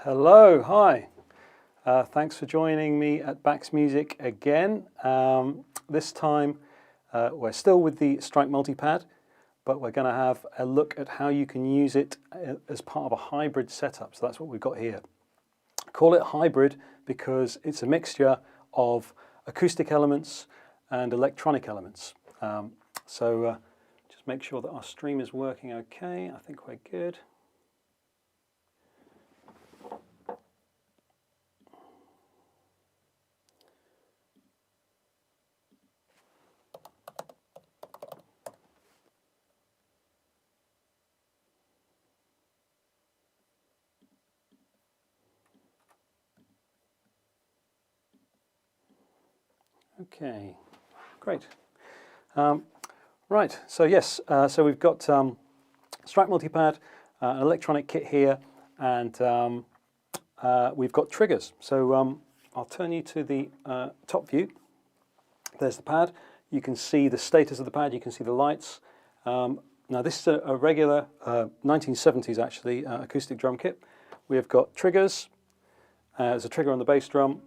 Hello, hi. Thanks for joining me at Bax Music again. This time we're still with the Strike Multipad, but we're going to have a look at how you can use it as part of a hybrid setup. So that's what we've got here. Call it hybrid because it's a mixture of acoustic elements and electronic elements. Just make sure that our stream is working okay. I think we're good. Okay, great. Right, so yes, so we've got Strike Multipad, an electronic kit here, and we've got triggers. So I'll turn you to the top view. There's the pad. You can see the status of the pad. You can see the lights. Now this is a regular 1970s actually acoustic drum kit. We have got triggers. There's a trigger on the bass drum.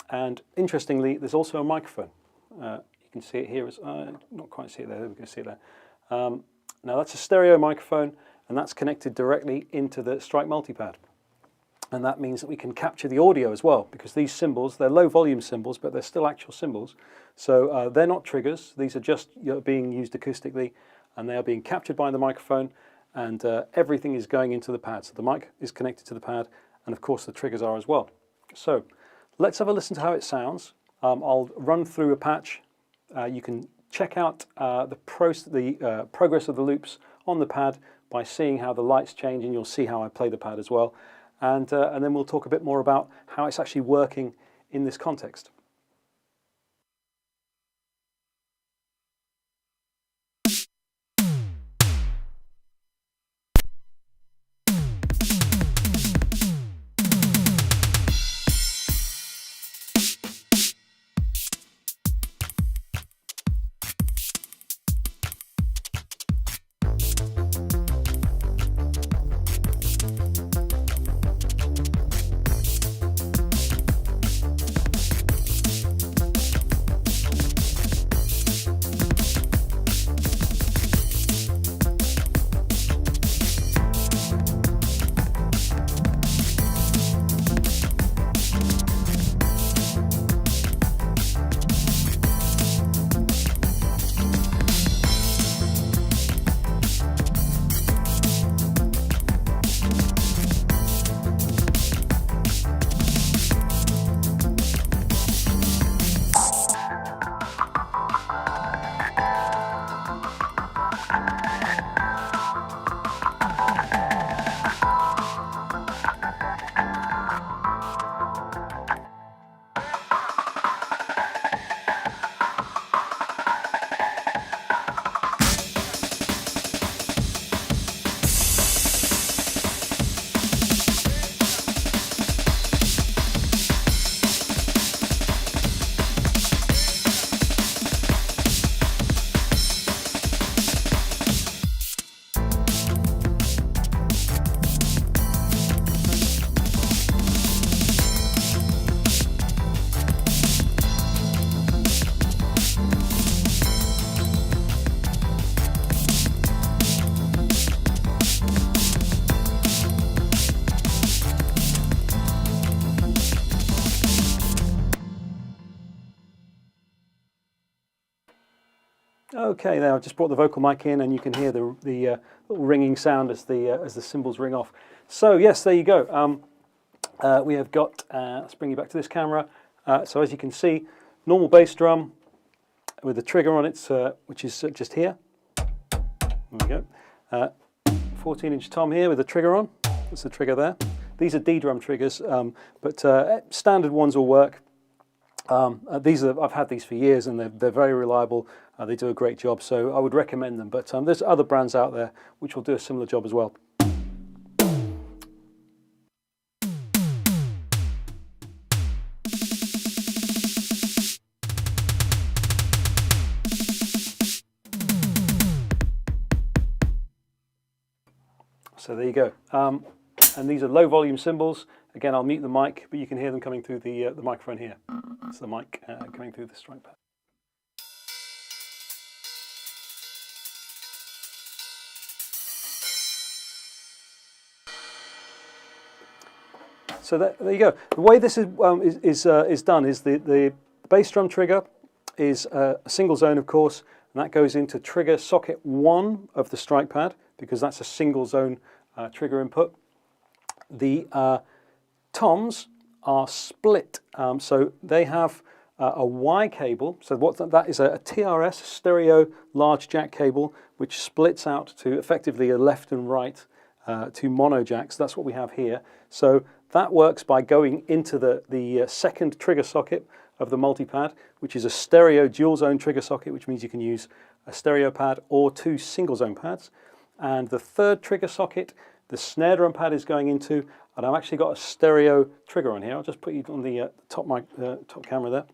And interestingly, there's also a microphone. You can see it here. Not quite see it there. We can see it there. Now that's a stereo microphone, and that's connected directly into the Strike Multipad. And that means that we can capture the audio as well, because these cymbals, they're low volume cymbals, but they're still actual cymbals. So they're not triggers. These are just being used acoustically, and they are being captured by the microphone, and everything is going into the pad. So the mic is connected to the pad, and of course the triggers are as well. So let's have a listen to how it sounds. I'll run through a patch. You can check out the progress of the loops on the pad by seeing how the lights change, and you'll see how I play the pad as well. And then we'll talk a bit more about how it's actually working in this context. Okay, now I've just brought the vocal mic in, and you can hear the little ringing sound as the cymbals ring off. So yes, there you go. We have got. Let's bring you back to this camera. So as you can see, normal bass drum with a trigger on it, which is just here. There we go. 14-inch tom here with a trigger on. That's the trigger there. These are D-drum triggers, but standard ones will work. I've had these for years, and they're very reliable. They do a great job, so I would recommend them. But there's other brands out there which will do a similar job as well. So there you go. and these are low volume cymbals. Again, I'll mute the mic, but you can hear them coming through the microphone here. It's the mic coming through the strike pad. So there you go. The way this is done is the bass drum trigger is a single zone, of course, and that goes into trigger socket 1 of the strike pad because that's a single zone trigger input. The toms are split, so they have a Y cable. So what that is a TRS, stereo large jack cable, which splits out to effectively a left and right two mono jacks. That's what we have here. So that works by going into the second trigger socket of the multipad, which is a stereo dual zone trigger socket, which means you can use a stereo pad or 2 single zone pads. And the third trigger socket, the snare drum pad is going into, and I've actually got a stereo trigger on here. I'll just put you on the top camera there.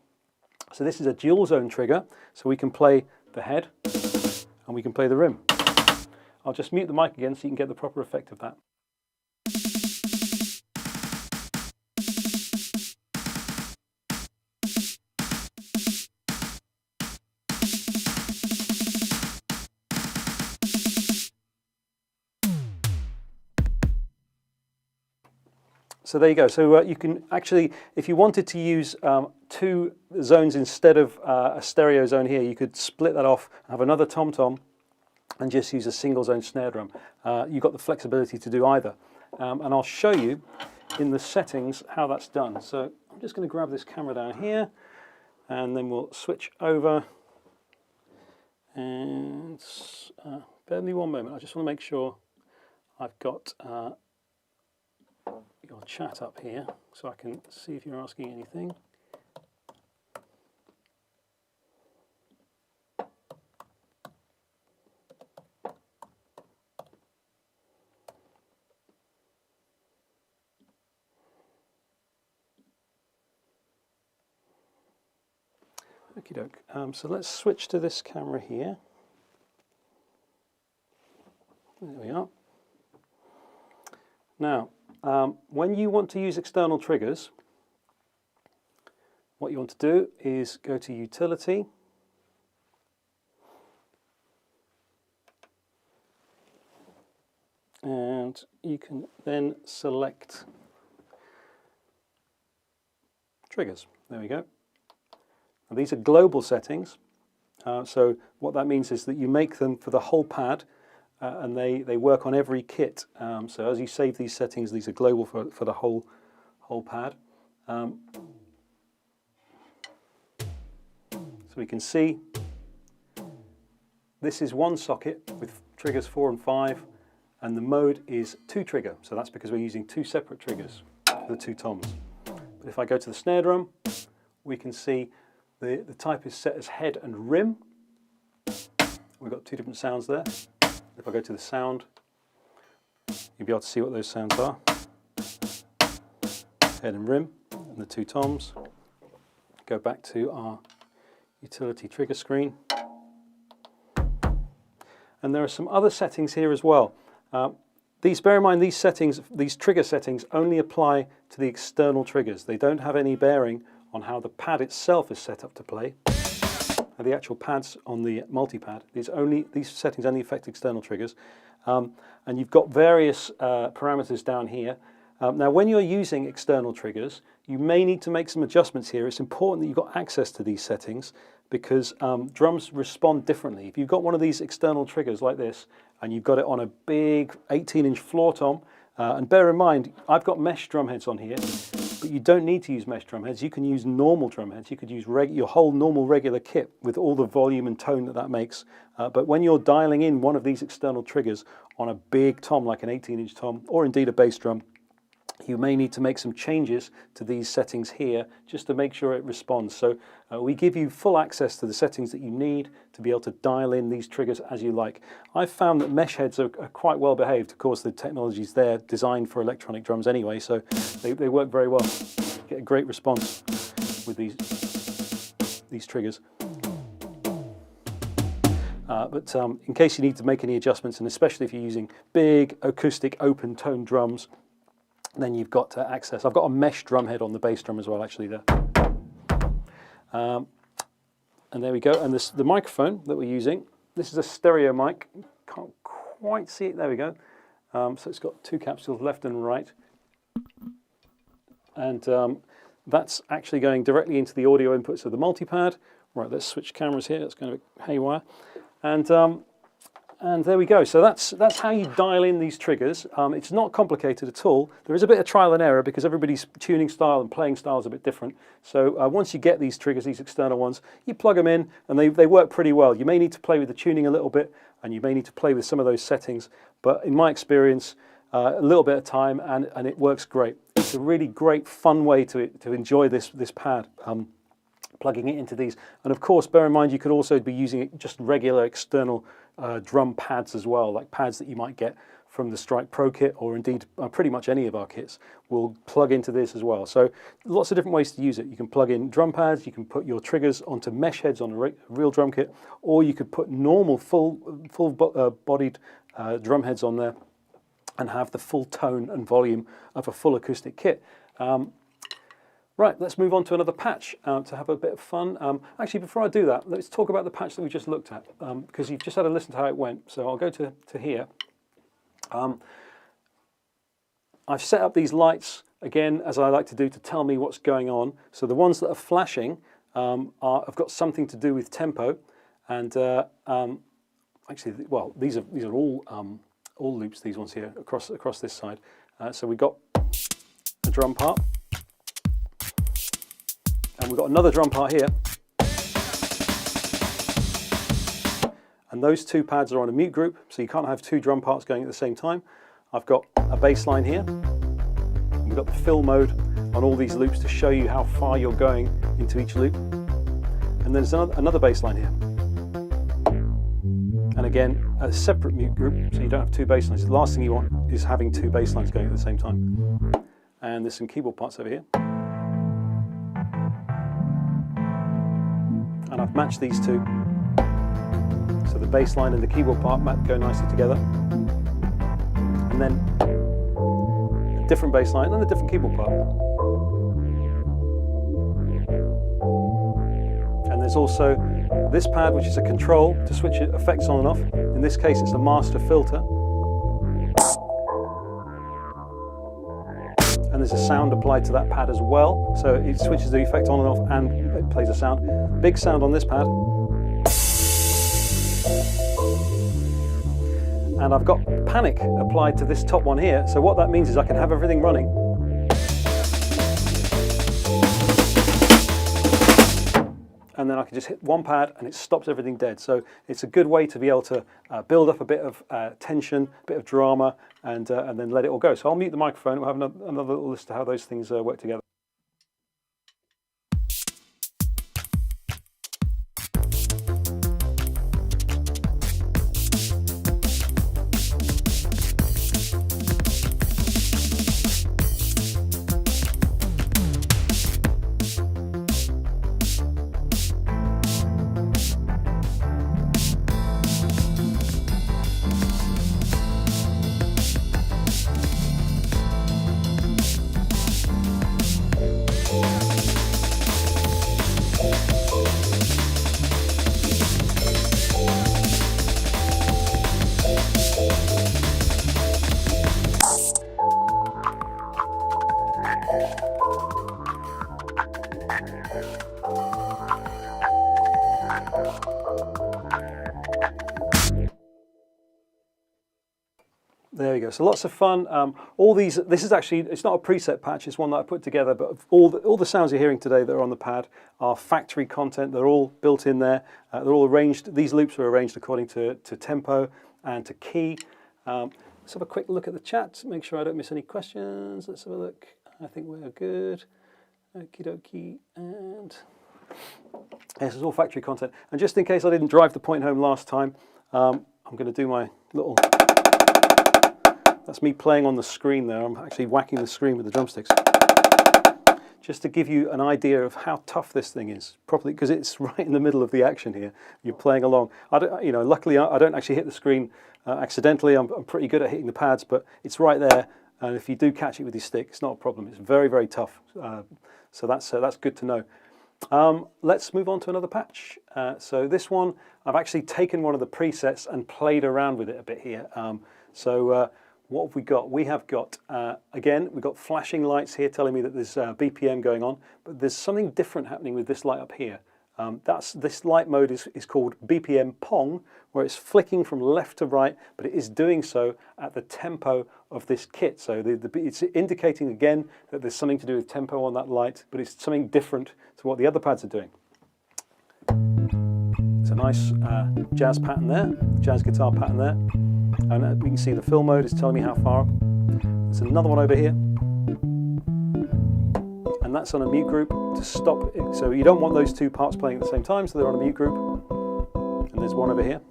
So this is a dual zone trigger, so we can play the head and we can play the rim. I'll just mute the mic again so you can get the proper effect of that. So there you go. So you can actually, if you wanted to use 2 zones instead of a stereo zone here, you could split that off, have another tom-tom, and just use a single zone snare drum. You've got the flexibility to do either. And I'll show you in the settings how that's done. So I'm just going to grab this camera down here, and then we'll switch over. And bear with me one moment. I just want to make sure I've got your chat up here so I can see if you're asking anything. Okie doke. So let's switch to this camera here. There we are. Now, when you want to use external triggers, what you want to do is go to Utility, and you can then select Triggers. There we go. Now, these are global settings, so what that means is that you make them for the whole pad, and they work on every kit. So as you save these settings, these are global for the whole pad. So we can see this is one socket with triggers 4 and 5, and the mode is 2 trigger. So that's because we're using 2 separate triggers for the 2 toms. But if I go to the snare drum, we can see the type is set as head and rim. We've got 2 different sounds there. If I go to the sound, you'll be able to see what those sounds are. Head and rim, and the 2 toms. Go back to our utility trigger screen. And there are some other settings here as well. Bear in mind, these trigger settings only apply to the external triggers. They don't have any bearing on how the pad itself is set up to play. The actual pads on the multi-pad, these settings only affect external triggers. And you've got various parameters down here. Now, when you're using external triggers, you may need to make some adjustments here. It's important that you've got access to these settings because drums respond differently. If you've got one of these external triggers like this, and you've got it on a big 18-inch floor tom, and bear in mind, I've got mesh drum heads on here, but you don't need to use mesh drum heads. You can use normal drum heads. You could use your whole normal regular kit with all the volume and tone that makes. But when you're dialing in one of these external triggers on a big tom, like an 18-inch tom, or indeed a bass drum, you may need to make some changes to these settings here just to make sure it responds. So we give you full access to the settings that you need to be able to dial in these triggers as you like. I've found that mesh heads are quite well behaved. Of course, the technology's there, designed for electronic drums anyway, so they work very well. Get a great response with these triggers. But in case you need to make any adjustments, and especially if you're using big acoustic open tone drums, then you've got access. I've got a mesh drum head on the bass drum as well, actually, there. And there we go. And the microphone that we're using, this is a stereo mic. Can't quite see it. There we go. So it's got two capsules, left and right. And that's actually going directly into the audio inputs of the multipad. Right, let's switch cameras here. It's going to be haywire. And there we go. So that's how you dial in these triggers. It's not complicated at all. There is a bit of trial and error because everybody's tuning style and playing style is a bit different. So once you get these triggers, these external ones, you plug them in and they work pretty well. You may need to play with the tuning a little bit and you may need to play with some of those settings. But in my experience, a little bit of time and it works great. It's a really great, fun way to enjoy this pad. Plugging it into these, and of course bear in mind you could also be using just regular external drum pads as well, like pads that you might get from the Strike Pro kit, or indeed pretty much any of our kits will plug into this as well. So lots of different ways to use it. You can plug in drum pads, you can put your triggers onto mesh heads on a real drum kit, or you could put normal full bodied drum heads on there and have the full tone and volume of a full acoustic kit. Right, let's move on to another patch to have a bit of fun. Actually, before I do that, let's talk about the patch that we just looked at, because you've just had a listen to how it went. So I'll go to here. I've set up these lights, again, as I like to do, to tell me what's going on. So the ones that are flashing have got something to do with tempo. And actually, well, these are all loops, these ones here, across this side. So we've got a drum part. And we've got another drum part here. And those two pads are on a mute group, so you can't have two drum parts going at the same time. I've got a bass line here. We've got the fill mode on all these loops to show you how far you're going into each loop. And then there's another bass line here. And again, a separate mute group, so you don't have two bass lines. The last thing you want is having two bass lines going at the same time. And there's some keyboard parts over here. And I've matched these two. So the bass line and the keyboard part go nicely together. And then a different bass line and a different keyboard part. And there's also this pad, which is a control to switch effects on and off. In this case, it's a master filter. And there's a sound applied to that pad as well. So it switches the effect on and off and it plays a sound. Big sound on this pad. And I've got panic applied to this top one here. So what that means is I can have everything running. And then I can just hit one pad and it stops everything dead. So it's a good way to be able to build up a bit of tension, a bit of drama, and then let it all go. So I'll mute the microphone. We'll have another little list of how those things work together. There we go. So lots of fun. All these. This is actually. It's not a preset patch. It's one that I put together. But all the sounds you're hearing today that are on the pad are factory content. They're all built in there. They're all arranged. These loops are arranged according to tempo and to key. Let's have a quick look at the chat. Make sure I don't miss any questions. Let's have a look. I think we're good. Okie dokie. And this is all factory content. And just in case I didn't drive the point home last time, I'm going to do my little. That's me playing on the screen there. I'm actually whacking the screen with the drumsticks. Just to give you an idea of how tough this thing is, properly, because it's right in the middle of the action here. You're playing along. Luckily I don't actually hit the screen accidentally. I'm pretty good at hitting the pads, but it's right there. and if you do catch it with your stick, it's not a problem. It's very, very tough. So that's good to know. Let's move on to another patch. So this one, I've actually taken one of the presets and played around with it a bit here. What have we got? We have got, again, we've got flashing lights here telling me that there's BPM going on, but there's something different happening with this light up here. This light mode is called BPM Pong, where it's flicking from left to right, but it is doing so at the tempo of this kit. So it's indicating again that there's something to do with tempo on that light, but it's something different to what the other pads are doing. It's a nice jazz pattern there, jazz guitar pattern there. And we can see the fill mode is telling me how far up. There's another one over here. And that's on a mute group to stop it. So you don't want those two parts playing at the same time, so they're on a mute group. And there's one over here.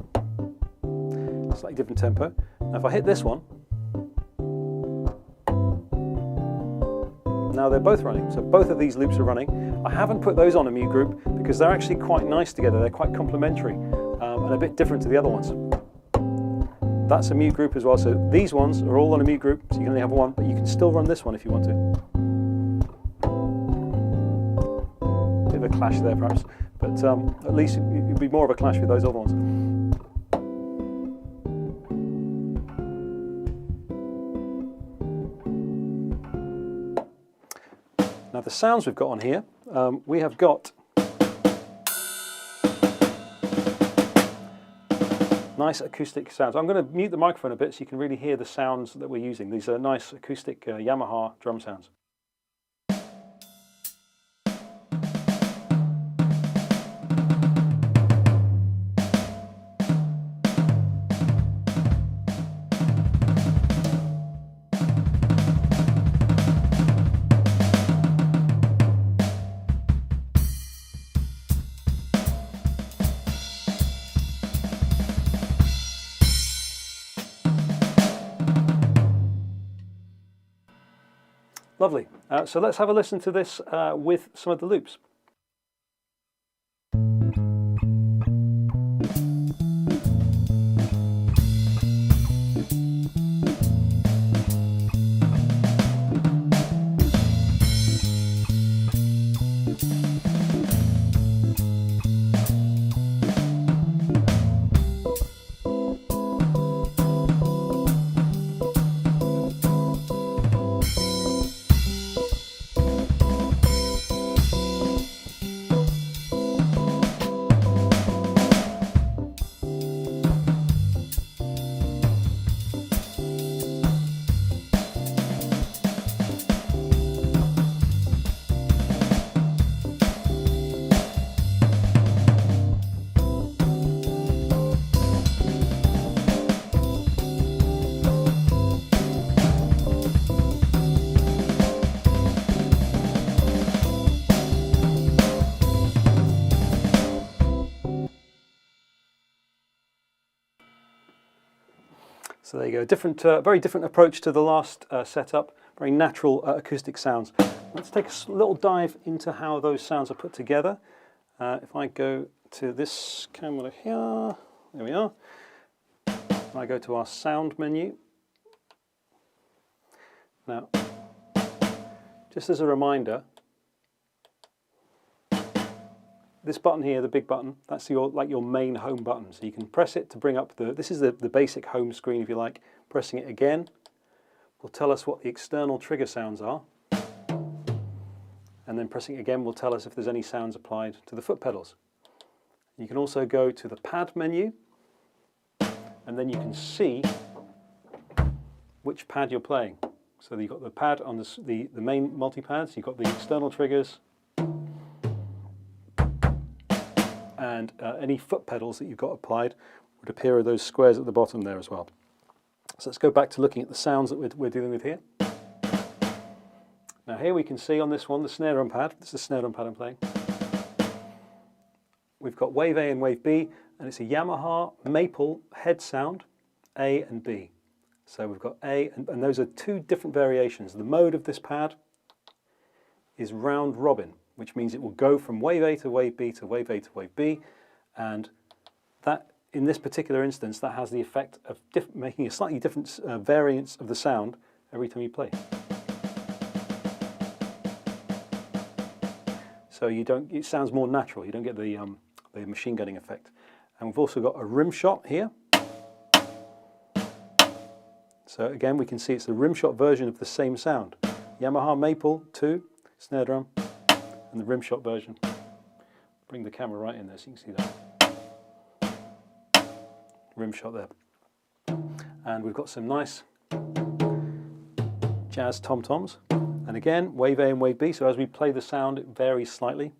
Slightly different tempo. Now if I hit this one, now they're both running. So both of these loops are running. I haven't put those on a mute group because they're actually quite nice together. They're quite complementary and a bit different to the other ones. That's a mute group as well. So these ones are all on a mute group, so you can only have one, but you can still run this one if you want to. Bit of a clash there perhaps, but at least it'd be more of a clash with those other ones. Now the sounds we've got on here, we have got nice acoustic sounds. I'm going to mute the microphone a bit so you can really hear the sounds that we're using. These are nice acoustic Yamaha drum sounds. Lovely. So let's have a listen to this with some of the loops. So there you go, very different approach to the last setup, very natural acoustic sounds. Let's take a little dive into how those sounds are put together. If I go to this camera here, there we are. And I go to our sound menu. Now, just as a reminder, this button here, the big button, that's your main home button. So you can press it to bring up this is the basic home screen if you like. Pressing it again will tell us what the external trigger sounds are. And then pressing it again will tell us if there's any sounds applied to the foot pedals. You can also go to the pad menu and then you can see which pad you're playing. So you've got the pad on the main multi-pads, you've got the external triggers, and any foot pedals that you've got applied would appear as those squares at the bottom there as well. So let's go back to looking at the sounds that we're dealing with here. Now here we can see on this one the snare drum pad. This is the snare drum pad I'm playing. We've got wave A and wave B, and it's a Yamaha Maple head sound, A and B. So we've got A, and those are two different variations. The mode of this pad is round robin, which means it will go from wave A to wave B to wave A to wave B, and that, in this particular instance, that has the effect of making a slightly different variance of the sound every time you play. So you don't, it sounds more natural, you don't get the machine gunning effect. And we've also got a rim shot here. So again, we can see it's the rim shot version of the same sound. Yamaha Maple 2 snare drum and the rim shot version. Bring the camera right in there so you can see that. Rim shot there. And we've got some nice jazz tom-toms. And again, wave A and wave B, so as we play the sound, it varies slightly.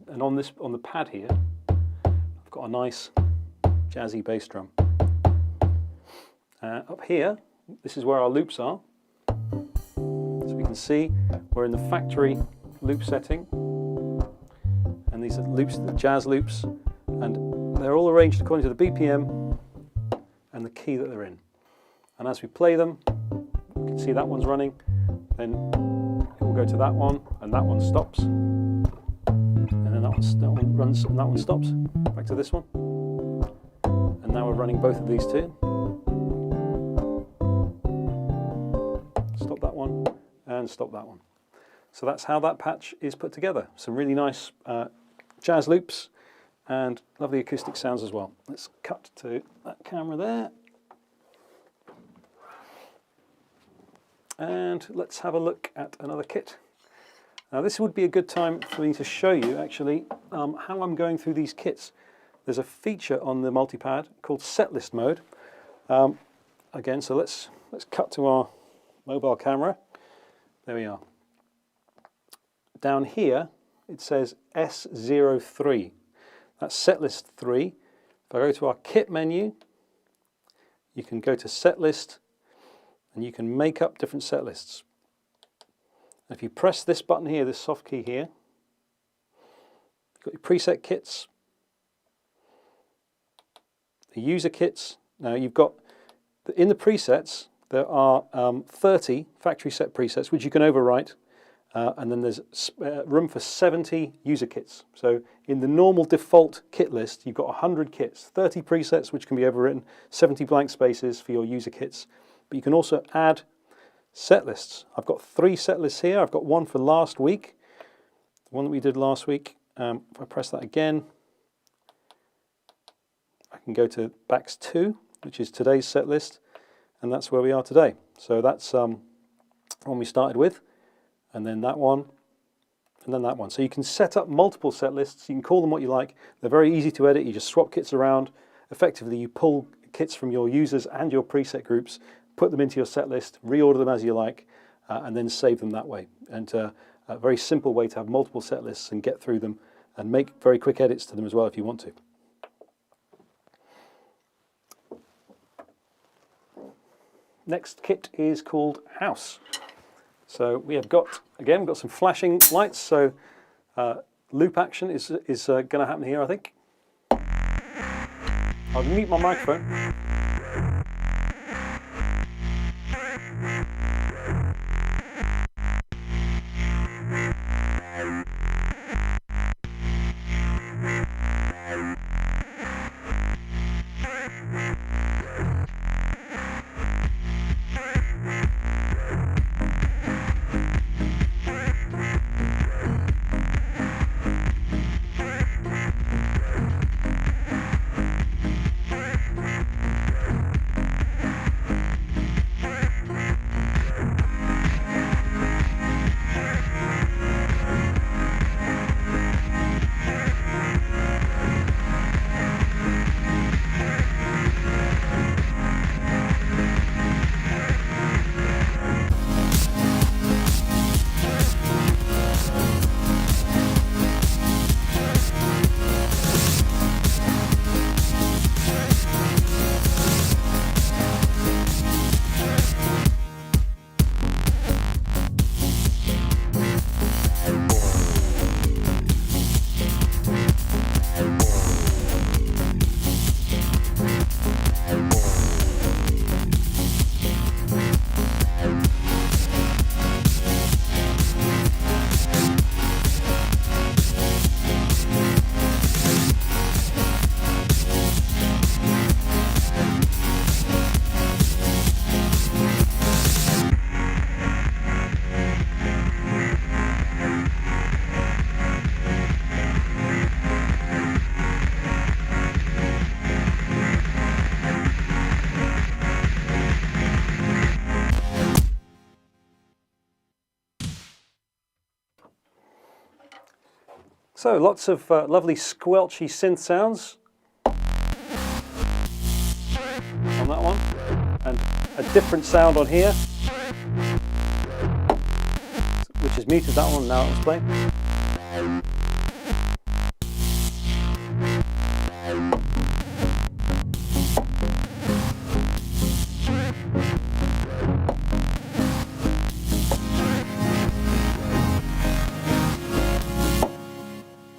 And on the pad here, I've got a nice jazzy bass drum. Up here, this is where our loops are. So we can see we're in the factory loop setting. And these are loops, the jazz loops, and they're all arranged according to the BPM and the key that they're in. And as we play them, you can see that one's running, then it will go to that one, and that one stops. And then that one runs, and that one stops. Back to this one. And now we're running both of these two. Stop that one, and stop that one. So that's how that patch is put together. Some really nice jazz loops and lovely acoustic sounds as well. Let's cut to that camera there. And let's have a look at another kit. Now this would be a good time for me to show you actually how I'm going through these kits. There's a feature on the multipad called setlist mode. Again, so let's cut to our mobile camera. There we are. Down here it says S03. That's setlist 3. If I go to our kit menu, you can go to setlist and you can make up different set lists. If you press this button here, this soft key here, you've got your preset kits, the user kits. Now you've got, in the presets, there are 30 factory set presets which you can overwrite, and then there's room for 70 user kits. So in the normal default kit list, you've got 100 kits, 30 presets which can be overwritten, 70 blank spaces for your user kits. But you can also add set lists. I've got 3 set lists here. I've got one for last week, the one that we did last week. If I press that again, I can go to BAX 2, which is today's set list, and that's where we are today. So that's one we started with, and then that one, and then that one. So you can set up multiple set lists. You can call them what you like. They're very easy to edit. You just swap kits around. Effectively, you pull kits from your users and your preset groups, put them into your set list, reorder them as you like, and then save them that way. And a very simple way to have multiple set lists and get through them and make very quick edits to them as well if you want to. Next kit is called House. So we have got, again, we've got some flashing lights, so loop action is going to happen here, I think. I'll mute my microphone. So lots of lovely squelchy synth sounds on that one, and a different sound on here, which is muted, that one, now it's playing.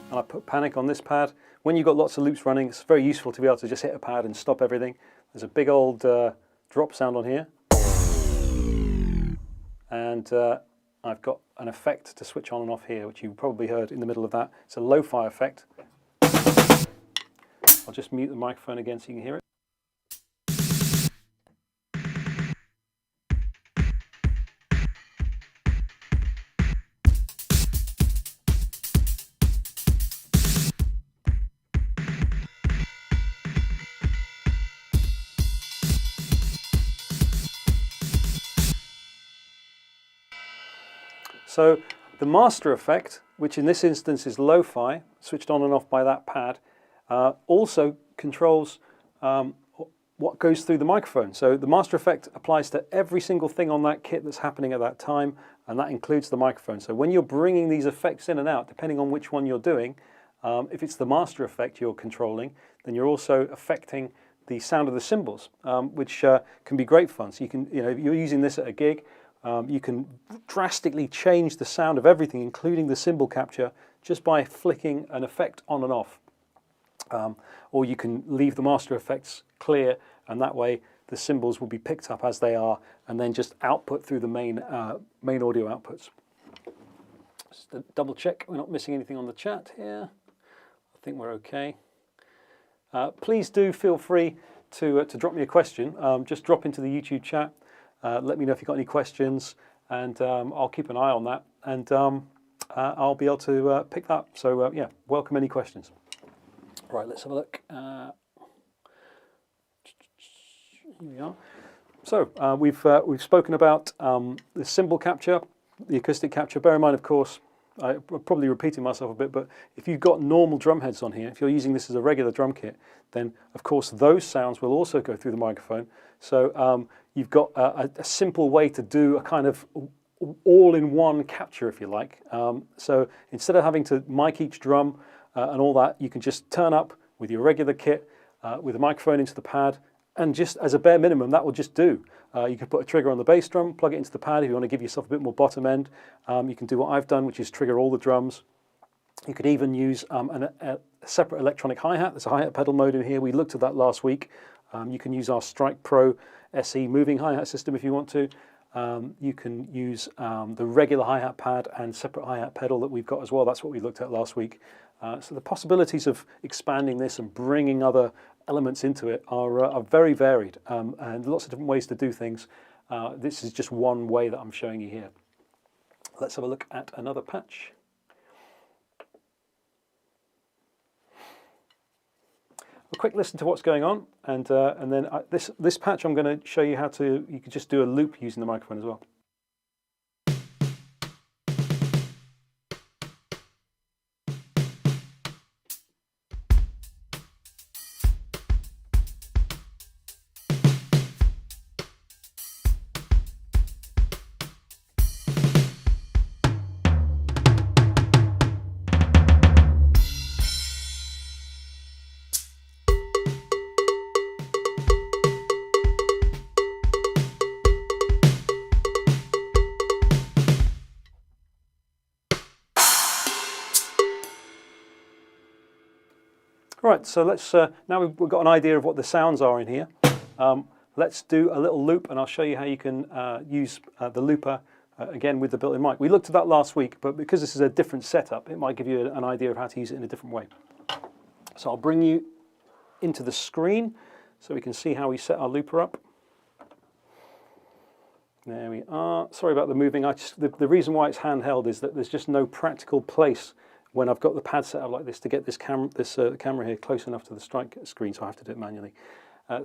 And I put panic on this pad. When you've got lots of loops running, it's very useful to be able to just hit a pad and stop everything. There's a big old drop sound on here. And I've got an effect to switch on and off here, which you probably heard in the middle of that. It's a lo-fi effect. I'll just mute the microphone again so you can hear it. So the master effect, which in this instance is lo-fi, switched on and off by that pad, also controls what goes through the microphone. So the master effect applies to every single thing on that kit that's happening at that time, and that includes the microphone. So when you're bringing these effects in and out, depending on which one you're doing, if it's the master effect you're controlling, then you're also affecting the sound of the cymbals, which can be great fun. So you can, if you're using this at a gig, you can drastically change the sound of everything, including the cymbal capture, just by flicking an effect on and off. Or you can leave the master effects clear, and that way the cymbals will be picked up as they are, and then just output through the main audio outputs. Just to double check we're not missing anything on the chat here. I think we're okay. Please do feel free to drop me a question. Just drop into the YouTube chat. Let me know if you've got any questions, and I'll keep an eye on that, and I'll be able to pick that up. So yeah, welcome any questions. Right, let's have a look. Here we are. So we've spoken about the cymbal capture, the acoustic capture. Bear in mind, of course, I'm probably repeating myself a bit, but if you've got normal drum heads on here, if you're using this as a regular drum kit, then of course those sounds will also go through the microphone. So you've got a simple way to do a kind of all-in-one capture, if you like. So instead of having to mic each drum and all that, you can just turn up with your regular kit with a microphone into the pad, and just as a bare minimum, that will just do. You can put a trigger on the bass drum, plug it into the pad if you want to give yourself a bit more bottom end. You can do what I've done, which is trigger all the drums. You could even use a separate electronic hi-hat. There's a hi-hat pedal mode in here. We looked at that last week. You can use our Strike Pro SE moving hi-hat system if you want to. You can use the regular hi-hat pad and separate hi-hat pedal that we've got as well. That's what we looked at last week. So the possibilities of expanding this and bringing other elements into it are very varied, and lots of different ways to do things. This is just one way that I'm showing you here. Let's have a look at another patch. A quick listen to what's going on, and then this patch I'm going to show you how you can just do a loop using the microphone as well. Right, so let's now we've got an idea of what the sounds are in here. Let's do a little loop, and I'll show you how you can use the looper again with the built-in mic. We looked at that last week, but because this is a different setup, it might give you an idea of how to use it in a different way. So I'll bring you into the screen so we can see how we set our looper up. There we are. Sorry about the moving. The reason why it's handheld is that there's just no practical place when I've got the pad set up like this to get this camera here close enough to the Strike screen, so I have to do it manually.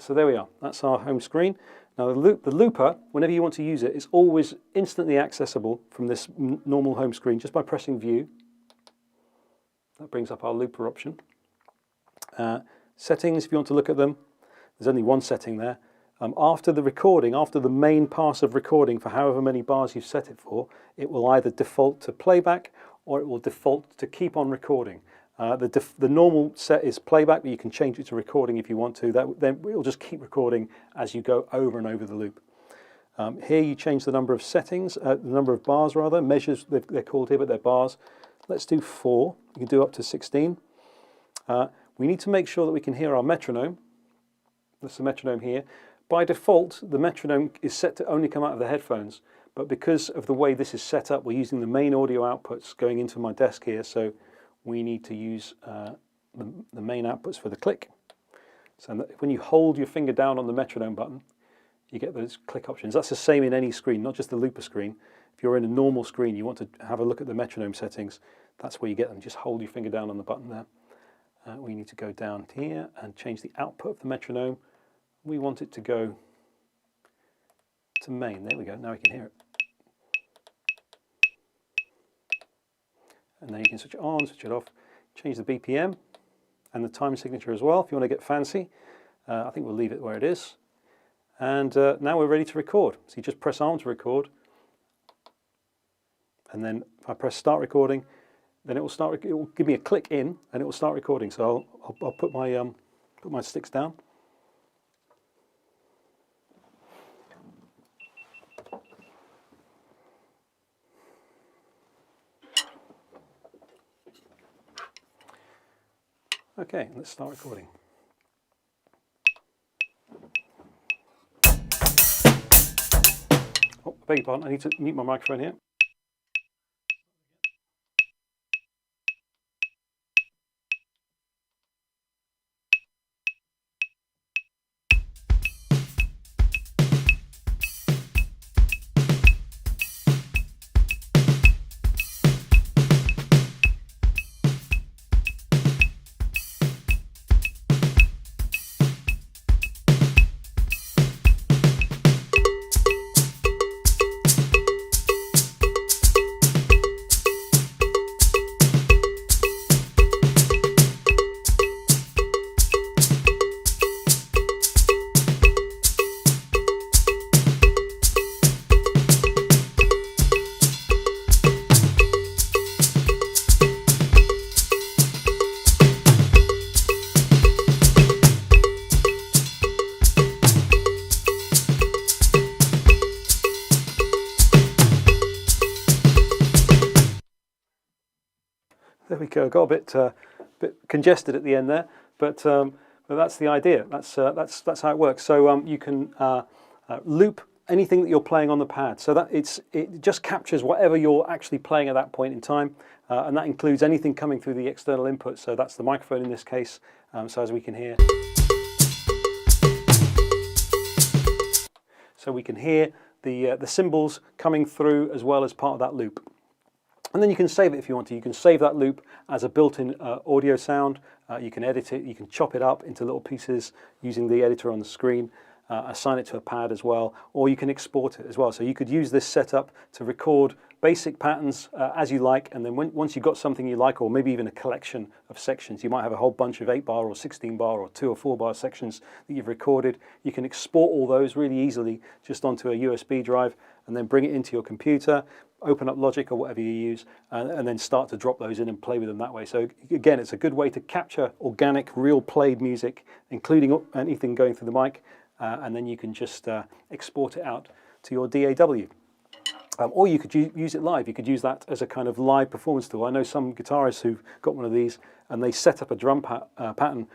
So there we are. That's our home screen. Now the looper, whenever you want to use it, is always instantly accessible from this normal home screen just by pressing View. That brings up our looper option. Settings, if you want to look at them, there's only one setting there. After the recording, after the main pass of recording for however many bars you've set it for, it will either default to playback or it will default to keep on recording. The normal set is playback, but you can change it to recording if you want to. Then it will just keep recording as you go over and over the loop. Here you change the number of settings, the number of bars rather, measures they're called here, but they're bars. Let's do 4. You can do up to 16. We need to make sure that we can hear our metronome. That's the metronome here. By default, the metronome is set to only come out of the headphones, but because of the way this is set up, we're using the main audio outputs going into my desk here, so we need to use the main outputs for the click. So when you hold your finger down on the metronome button, you get those click options. That's the same in any screen, not just the looper screen. If you're in a normal screen, you want to have a look at the metronome settings, that's where you get them. Just hold your finger down on the button there. We need to go down here and change the output of the metronome. We want it to go to main. There we go, now we can hear it. And then you can switch it on, switch it off, change the BPM and the time signature as well if you want to get fancy. I think we'll leave it where it is. And now we're ready to record. So you just press Arm to record. And then if I press start recording, then it will give me a click in and it will start recording. So I'll put my sticks down. Okay, let's start recording. Oh, I beg your pardon, I need to mute my microphone here. There we go. Got a bit congested at the end there, but that's the idea. That's how it works. So you can loop anything that you're playing on the pad. So that it just captures whatever you're actually playing at that point in time, and that includes anything coming through the external input. So that's the microphone in this case. So as we can hear, so we can hear the cymbals coming through as well as part of that loop. And then you can save it if you want to. You can save that loop as a built-in audio sound. You can edit it, you can chop it up into little pieces using the editor on the screen, assign it to a pad as well, or you can export it as well. So you could use this setup to record basic patterns as you like, and then once you've got something you like, or maybe even a collection of sections, you might have a whole bunch of 8-bar or 16-bar or 2 or 4-bar sections that you've recorded. You can export all those really easily just onto a USB drive and then bring it into your computer, open up Logic or whatever you use, and then start to drop those in and play with them that way. So again, it's a good way to capture organic, real played music, including anything going through the mic, and then you can just export it out to your DAW. Or you could use it live. You could use that as a kind of live performance tool. I know some guitarists who've got one of these and they set up a drum pattern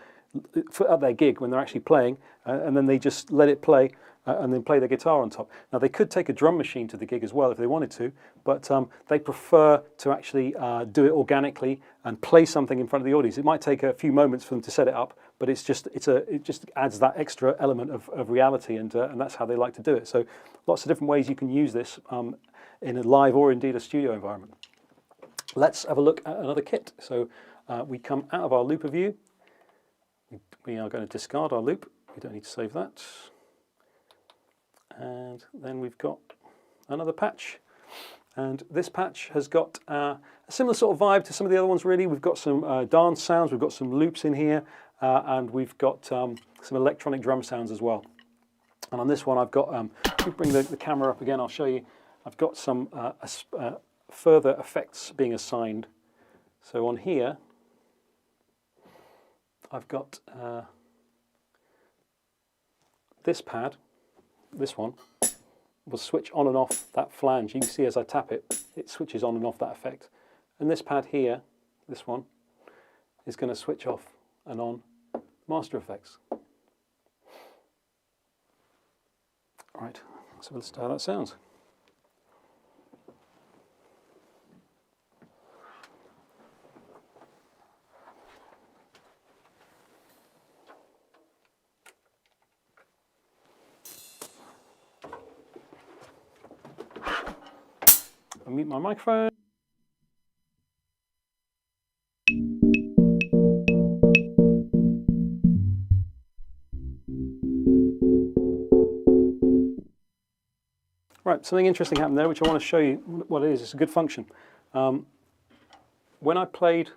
at their gig when they're actually playing, and then they just let it play and then play the guitar on top. Now they could take a drum machine to the gig as well if they wanted to, but they prefer to actually do it organically and play something in front of the audience. It might take a few moments for them to set it up, but it just adds that extra element of reality, and that's how they like to do it. So lots of different ways you can use this in a live or indeed a studio environment. Let's have a look at another kit. So we come out of our looper view. We are going to discard our loop. We don't need to save that. And then we've got another patch. And this patch has got a similar sort of vibe to some of the other ones really. We've got some dance sounds, we've got some loops in here, and we've got some electronic drum sounds as well. And on this one I've got, if we bring the camera up again, I'll show you, I've got some further effects being assigned. So on here, I've got this pad, this one, will switch on and off that flange. You can see as I tap it, it switches on and off that effect. And this pad here, this one, is going to switch off and on master effects. Right, so let's see how that sounds. I'll mute my microphone. Right, something interesting happened there, which I want to show you what it is. It's a good function. When I played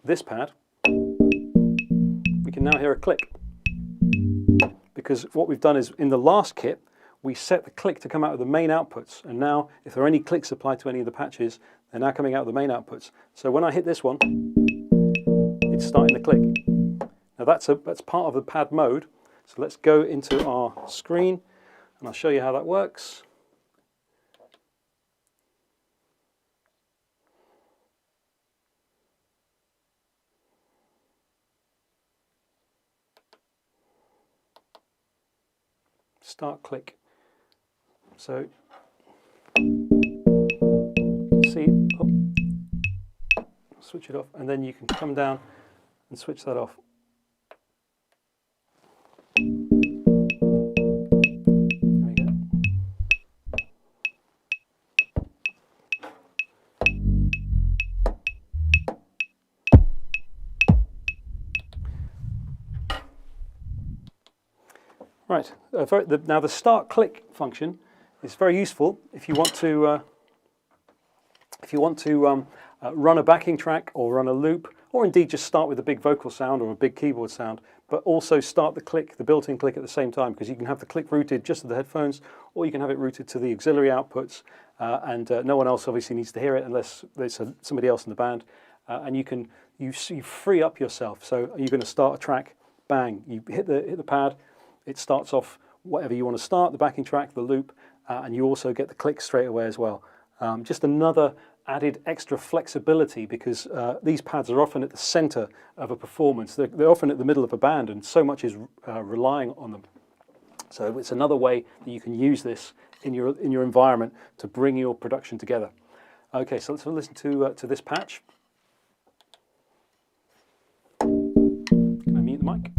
this pad, we can now hear a click. Because what we've done is, in the last kit, we set the click to come out of the main outputs. And now, if there are any clicks applied to any of the patches, they're now coming out of the main outputs. So when I hit this one, it's starting the click. Now that's part of the pad mode. So let's go into our screen, and I'll show you how that works. Start click. So see, oh, switch it off, and then you can come down and switch that off. There we go. Right, now the start click function is very useful if you want to run a backing track or run a loop, or indeed just start with a big vocal sound or a big keyboard sound, but also start the click, the built-in click at the same time, because you can have the click routed just to the headphones, or you can have it routed to the auxiliary outputs, and no one else obviously needs to hear it unless there's somebody else in the band, and you free up yourself. So you're going to start a track, bang, you hit the pad, it starts off whatever you want to start, the backing track, the loop, and you also get the click straight away as well. Just another added extra flexibility, because these pads are often at the center of a performance. They're often at the middle of a band, and so much is relying on them. So it's another way that you can use this in your environment to bring your production together. Okay, so let's listen to this patch. Can I mute the mic?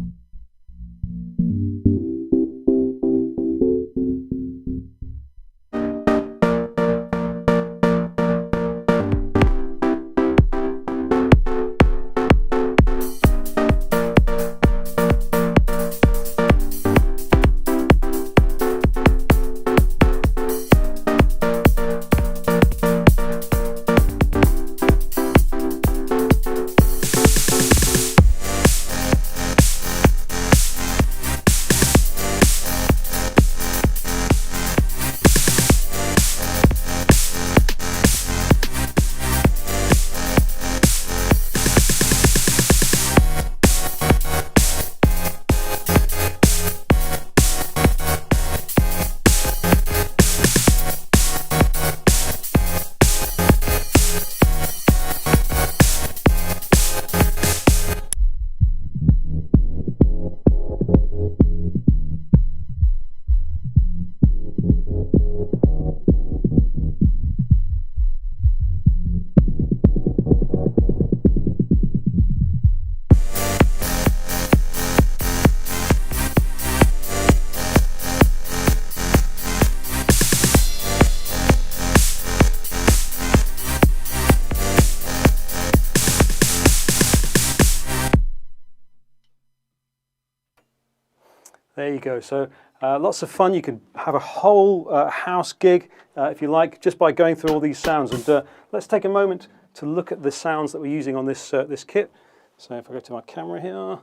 There you go. So lots of fun. You can have a whole house gig, if you like, just by going through all these sounds. And let's take a moment to look at the sounds that we're using on this this kit. So if I go to my camera here,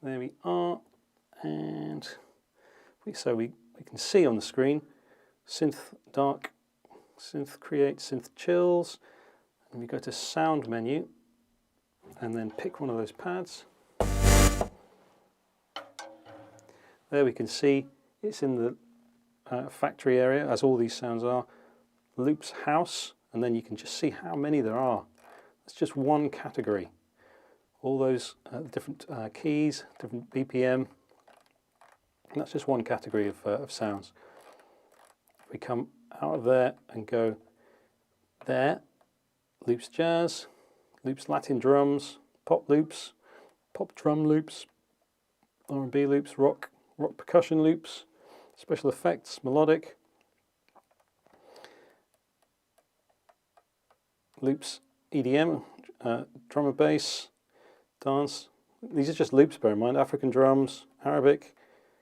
there we are. And so we can see on the screen synth dark, synth create, synth chills. And we go to sound menu and then pick one of those pads. There we can see it's in the factory area, as all these sounds are. Loops house, and then you can just see how many there are. It's just one category. All those different keys, different BPM. And that's just one category of sounds. If we come out of there and go there, loops jazz, loops Latin drums, pop loops, pop drum loops, R&B loops, rock percussion loops, special effects, melodic, loops, EDM, drum and bass, dance. These are just loops, bear in mind, African drums, Arabic,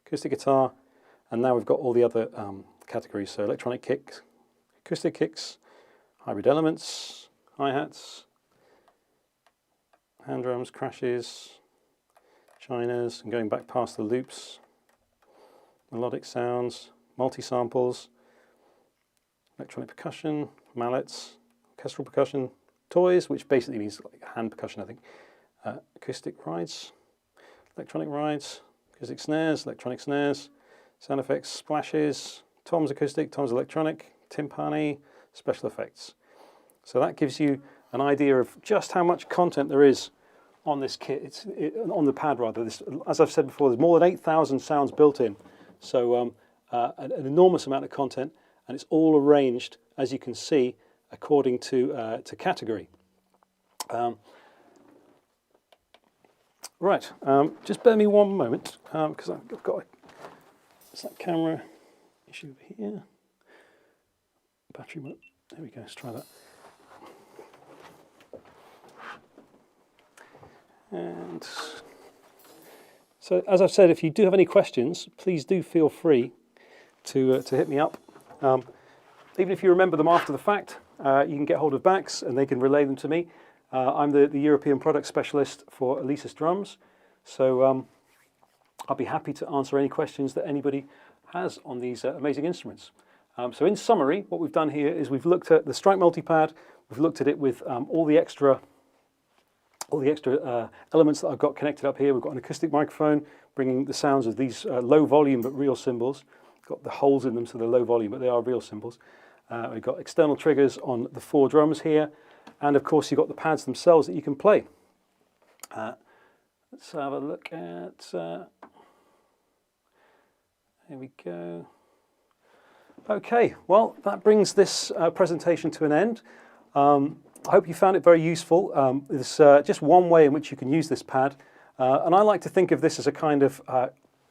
acoustic guitar, and now we've got all the other categories, so electronic kicks, acoustic kicks, hybrid elements, hi-hats, hand drums, crashes, chinas, and going back past the loops, melodic sounds, multi-samples, electronic percussion, mallets, orchestral percussion, toys, which basically means like hand percussion, I think, acoustic rides, electronic rides, acoustic snares, electronic snares, sound effects, splashes, toms acoustic, toms electronic, timpani, special effects. So that gives you an idea of just how much content there is on this kit, on the pad rather. As I've said before, there's more than 8,000 sounds built in. So an enormous amount of content, and it's all arranged, as you can see, according to category. Right, just bear me one moment, because I've got that camera issue over here. Battery mode. There we go, let's try that. And so, as I've said, if you do have any questions, please do feel free to hit me up. Even if you remember them after the fact, you can get hold of Bax and they can relay them to me. I'm the European product specialist for Alesis Drums, so I'll be happy to answer any questions that anybody has on these amazing instruments. So in summary, what we've done here is we've looked at the Strike Multipad, we've looked at it with all the extra elements that I've got connected up here. We've got an acoustic microphone bringing the sounds of these low volume but real cymbals. Got the holes in them so they're low volume, but they are real cymbals. We've got external triggers on the 4 drums here, and of course you've got the pads themselves that you can play. Let's have a look at, here we go. Okay, well that brings this presentation to an end. I hope you found it very useful. There's just one way in which you can use this pad, and I like to think of this as a kind of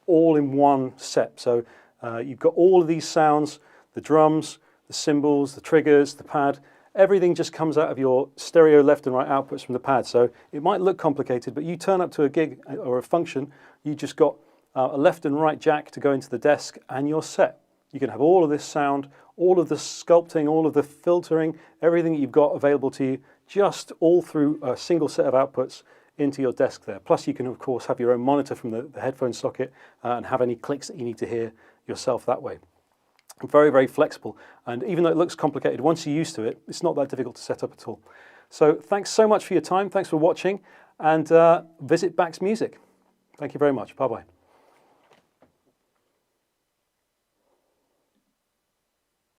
all-in-one set. So you've got all of these sounds, the drums, the cymbals, the triggers, the pad, everything just comes out of your stereo left and right outputs from the pad. So it might look complicated, but you turn up to a gig or a function, you just got a left and right jack to go into the desk and you're set. You can have all of this sound, all of the sculpting, all of the filtering, everything that you've got available to you, just all through a single set of outputs into your desk there. Plus you can of course have your own monitor from the headphone socket and have any clicks that you need to hear yourself that way. Very, very flexible, and even though it looks complicated, once you're used to it, it's not that difficult to set up at all. So thanks so much for your time, thanks for watching, and visit Bax Music. Thank you very much, bye-bye.